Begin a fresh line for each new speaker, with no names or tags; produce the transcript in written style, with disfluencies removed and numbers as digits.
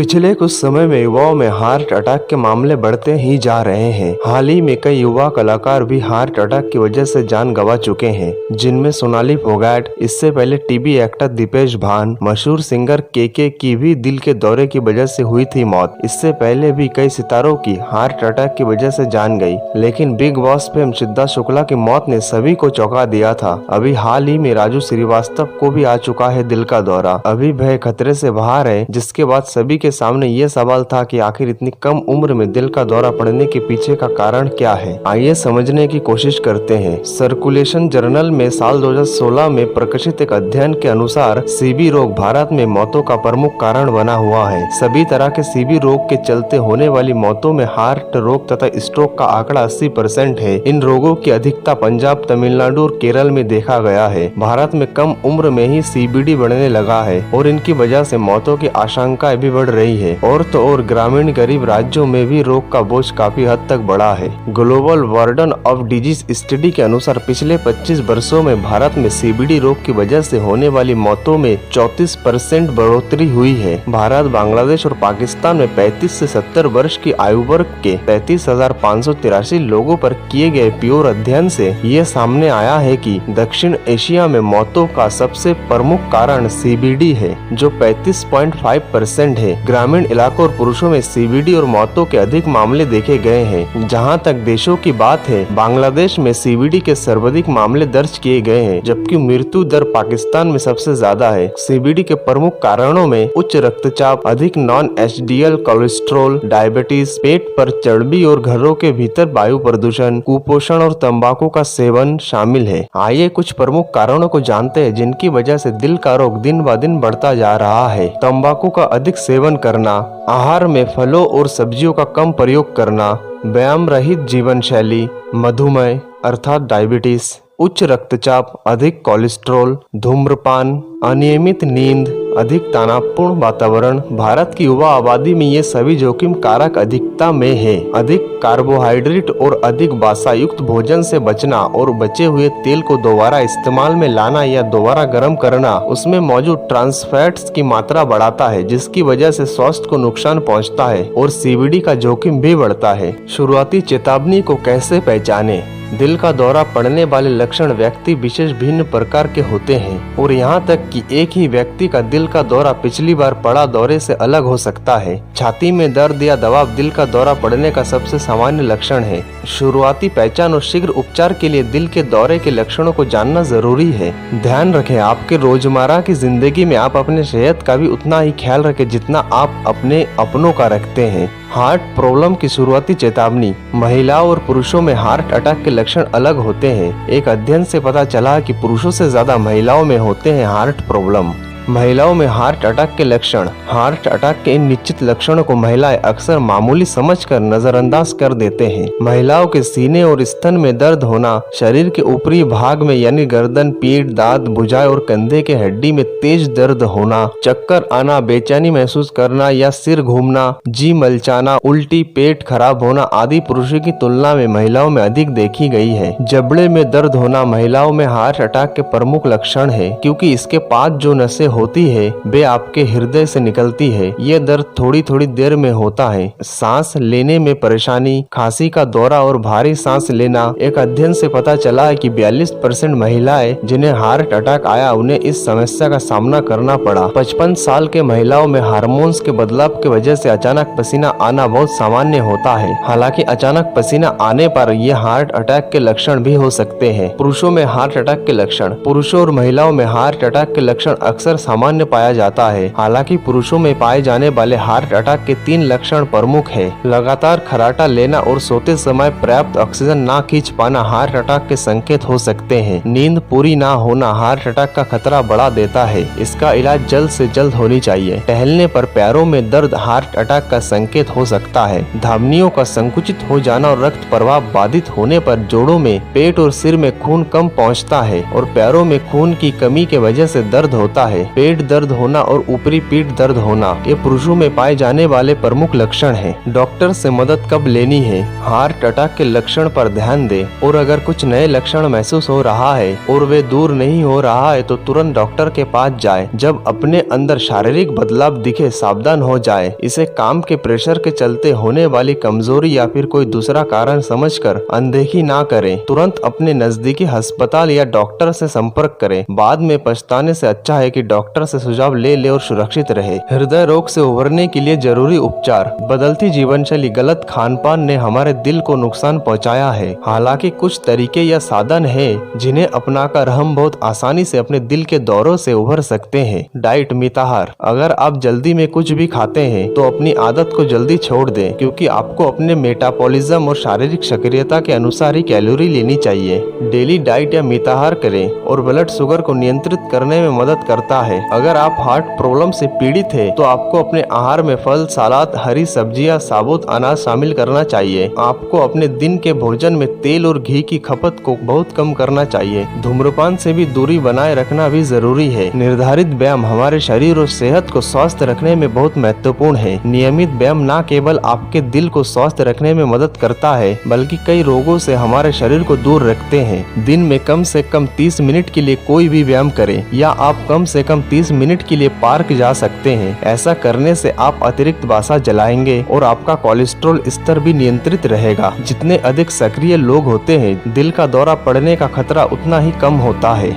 पिछले कुछ समय में युवाओं में हार्ट अटैक के मामले बढ़ते ही जा रहे हैं। हाल ही में कई युवा कलाकार भी हार्ट अटैक की वजह से जान गंवा चुके हैं, जिनमें सोनाली फोगाट, इससे पहले टीबी एक्टर दीपेश भान, मशहूर सिंगर केके की भी दिल के दौरे की वजह से हुई थी मौत। इससे पहले भी कई सितारों की हार्ट अटैक की वजह से जान गई, लेकिन big boss fame Siddharth Shukla की मौत ने सभी को चौंका दिया था। अभी हाल ही में राजू श्रीवास्तव को भी आ चुका है दिल का दौरा। अभी वह खतरे से बाहर है, जिसके बाद सभी के सामने ये सवाल था कि आखिर इतनी कम उम्र में दिल का दौरा पड़ने के पीछे का कारण क्या है। आइए समझने की कोशिश करते हैं। सर्कुलेशन जर्नल में साल 2016 में प्रकाशित एक अध्ययन के अनुसार सीबी रोग भारत में मौतों का प्रमुख कारण बना हुआ है। सभी तरह के सीबी रोग के चलते होने वाली मौतों में हार्ट रोग तथा स्ट्रोक का आंकड़ा 80% है। इन रोगों की अधिकता पंजाब, तमिलनाडु और केरल में देखा गया है। भारत में कम उम्र में ही सीबीडी बढ़ने लगा है और इनकी वजह से मौतों की आशंकाएं भी बढ़ रही है। और तो और ग्रामीण गरीब राज्यों में भी रोग का बोझ काफी हद तक बढ़ा है। Global burden of disease study के अनुसार पिछले 25 वर्षों में भारत में सीबीडी रोग की वजह से होने वाली मौतों में 34% बढ़ोतरी हुई है। भारत, बांग्लादेश और पाकिस्तान में 35 से 70 वर्ष की आयु वर्ग के 33,583 लोगों पर किए गए प्योर अध्ययन से ये सामने आया है कि दक्षिण एशिया में मौतों का सबसे प्रमुख कारण सीबीडी है, जो 35.5% है। ग्रामीण इलाकों और पुरुषों में सीबीडी और मौतों के अधिक मामले देखे गए हैं। जहां तक देशों की बात है, बांग्लादेश में सीबीडी के सर्वाधिक मामले दर्ज किए गए हैं, जबकि मृत्यु दर पाकिस्तान में सबसे ज्यादा है। सीबीडी के प्रमुख कारणों में उच्च रक्तचाप, अधिक नॉन एचडीएल कोलेस्ट्रॉल, डायबिटीज, पेट पर चर्बी और घरों के भीतर वायु प्रदूषण, कुपोषण और तंबाकू का सेवन शामिल है। आइए कुछ प्रमुख कारणों को जानते हैं जिनकी वजह से दिल का रोग दिन ब दिन बढ़ता जा रहा है। तंबाकू का अधिक सेवन करना, आहार में फलों और सब्जियों का कम प्रयोग करना, व्यायाम रहित जीवन शैली, मधुमेह अर्थात डायबिटीज, उच्च रक्तचाप, अधिक कोलेस्ट्रॉल, धूम्रपान, अनियमित नींद, अधिक तनावपूर्ण वातावरण। भारत की युवा आबादी में ये सभी जोखिम कारक अधिकता में है। अधिक कार्बोहाइड्रेट और अधिक वसा युक्त भोजन से बचना और बचे हुए तेल को दोबारा इस्तेमाल में लाना या दोबारा गर्म करना उसमें मौजूद ट्रांस फैट्स की मात्रा बढ़ाता है, जिसकी वजह से स्वास्थ्य को नुकसान पहुंचता है और सीबीडी का जोखिम भी बढ़ता है। शुरुआती चेतावनी को कैसे पहचाने? दिल का दौरा पड़ने वाले लक्षण व्यक्ति विशेष भिन्न प्रकार के होते हैं और यहाँ तक कि एक ही व्यक्ति का दिल का दौरा पिछली बार पड़ा दौरे से अलग हो सकता है। छाती में दर्द या दबाव दिल का दौरा पड़ने का सबसे सामान्य लक्षण है। शुरुआती पहचान और शीघ्र उपचार के लिए दिल के दौरे के लक्षणों को जानना जरूरी है। ध्यान रखें, आपके रोजमर्रा की जिंदगी में आप अपने सेहत का भी उतना ही ख्याल रखें जितना आप अपने अपनों का रखते हैं। हार्ट प्रॉब्लम की शुरुआती चेतावनी। महिलाओं और पुरुषों में हार्ट अटैक के लक्षण अलग होते हैं। एक अध्ययन से पता चला कि पुरुषों से ज्यादा महिलाओं में होते हैं हार्ट प्रॉब्लम। महिलाओं में हार्ट अटैक के लक्षण। हार्ट अटैक के इन निश्चित लक्षणों को महिलाएं अक्सर मामूली समझकर नजरअंदाज कर देते हैं। महिलाओं के सीने और स्तन में दर्द होना, शरीर के ऊपरी भाग में यानी गर्दन, पीठ, दांत, भुजाएं और कंधे के हड्डी में तेज दर्द होना, चक्कर आना, बेचैनी महसूस करना या सिर घूमना, जी मलचाना, उल्टी, पेट खराब होना आदि पुरुषों की तुलना में महिलाओं में अधिक देखी गई है। जबड़े में दर्द होना महिलाओं में हार्ट अटैक के प्रमुख लक्षण है, क्योंकि इसके पास जो नसें होती है वे आपके हृदय से निकलती है। ये दर्द थोड़ी थोड़ी देर में होता है। सांस लेने में परेशानी, खांसी का दौरा और भारी सांस लेना। एक अध्ययन से पता चला है कि 42% महिलाएं जिन्हें हार्ट अटैक आया उन्हें इस समस्या का सामना करना पड़ा। 55 साल के महिलाओं में हार्मोन्स के बदलाव की वजह से अचानक पसीना आना बहुत सामान्य होता है। हालांकि अचानक पसीना आने पर यह हार्ट अटैक के लक्षण भी हो सकते हैं। पुरुषों में हार्ट अटैक के लक्षण। पुरुषों और महिलाओं में हार्ट अटैक के लक्षण अक्सर सामान्य पाया जाता है। हालांकि पुरुषों में पाए जाने वाले हार्ट अटैक के 3 लक्षण प्रमुख है। लगातार खर्राटा लेना और सोते समय पर्याप्त ऑक्सीजन ना खींच पाना हार्ट अटैक के संकेत हो सकते हैं। नींद पूरी ना होना हार्ट अटैक का खतरा बढ़ा देता है। इसका इलाज जल्द से जल्द होनी चाहिए। टहलने पर पैरों में दर्द हार्ट अटैक का संकेत हो सकता है। धमनियों का संकुचित हो जाना और रक्त प्रवाह बाधित होने पर जोड़ों में, पेट और सिर में खून कम पहुंचता है और पैरों में खून की कमी के वजह से दर्द होता है। पेट दर्द होना और ऊपरी पीठ दर्द होना ये पुरुषों में पाए जाने वाले प्रमुख लक्षण हैं। डॉक्टर से मदद कब लेनी है? हार्ट अटैक के लक्षण पर ध्यान दें और अगर कुछ नए लक्षण महसूस हो रहा है और वे दूर नहीं हो रहा है तो तुरंत डॉक्टर के पास जाए। जब अपने अंदर शारीरिक बदलाव दिखे सावधान हो जाए। इसे काम के प्रेशर के चलते होने वाली कमजोरी या फिर कोई दूसरा कारण समझकर अनदेखी ना करें। तुरंत अपने नजदीकी अस्पताल या डॉक्टर से संपर्क करें। बाद में पछताने से अच्छा है कि डॉक्टर से सुझाव ले और सुरक्षित रहे। हृदय रोग से उभरने के लिए जरूरी उपचार। बदलती जीवनशैली, गलत खानपान ने हमारे दिल को नुकसान पहुंचाया है। हालांकि कुछ तरीके या साधन हैं जिन्हें अपनाकर हम बहुत आसानी से अपने दिल के दौरों से उभर सकते हैं। डाइट, मिताहार। अगर आप जल्दी में कुछ भी खाते हैं तो अपनी आदत को जल्दी छोड़ दें, क्योंकि आपको अपने मेटाबॉलिज्म और शारीरिक सक्रियता के अनुसार ही कैलोरी लेनी चाहिए। डेली डाइट या मिताहार करें और ब्लड शुगर को नियंत्रित करने में मदद करता है। अगर आप हार्ट प्रॉब्लम से पीड़ित हैं तो आपको अपने आहार में फल, सलाद, हरी सब्जियां, साबुत अनाज शामिल करना चाहिए। आपको अपने दिन के भोजन में तेल और घी की खपत को बहुत कम करना चाहिए। धूम्रपान से भी दूरी बनाए रखना भी जरूरी है। निर्धारित व्यायाम हमारे शरीर और सेहत को स्वस्थ रखने में बहुत महत्वपूर्ण है। नियमित व्यायाम न केवल आपके दिल को स्वस्थ रखने में मदद करता है बल्कि कई रोगों से हमारे शरीर को दूर रखते हैं। दिन में कम से कम 30 मिनट के लिए कोई भी व्यायाम करें या आप कम से कम 30 मिनट के लिए पार्क जा सकते हैं। ऐसा करने से आप अतिरिक्त वसा जलाएंगे और आपका कोलेस्ट्रॉल स्तर भी नियंत्रित रहेगा। जितने अधिक सक्रिय लोग होते हैं, दिल का दौरा पड़ने का खतरा उतना ही कम होता है।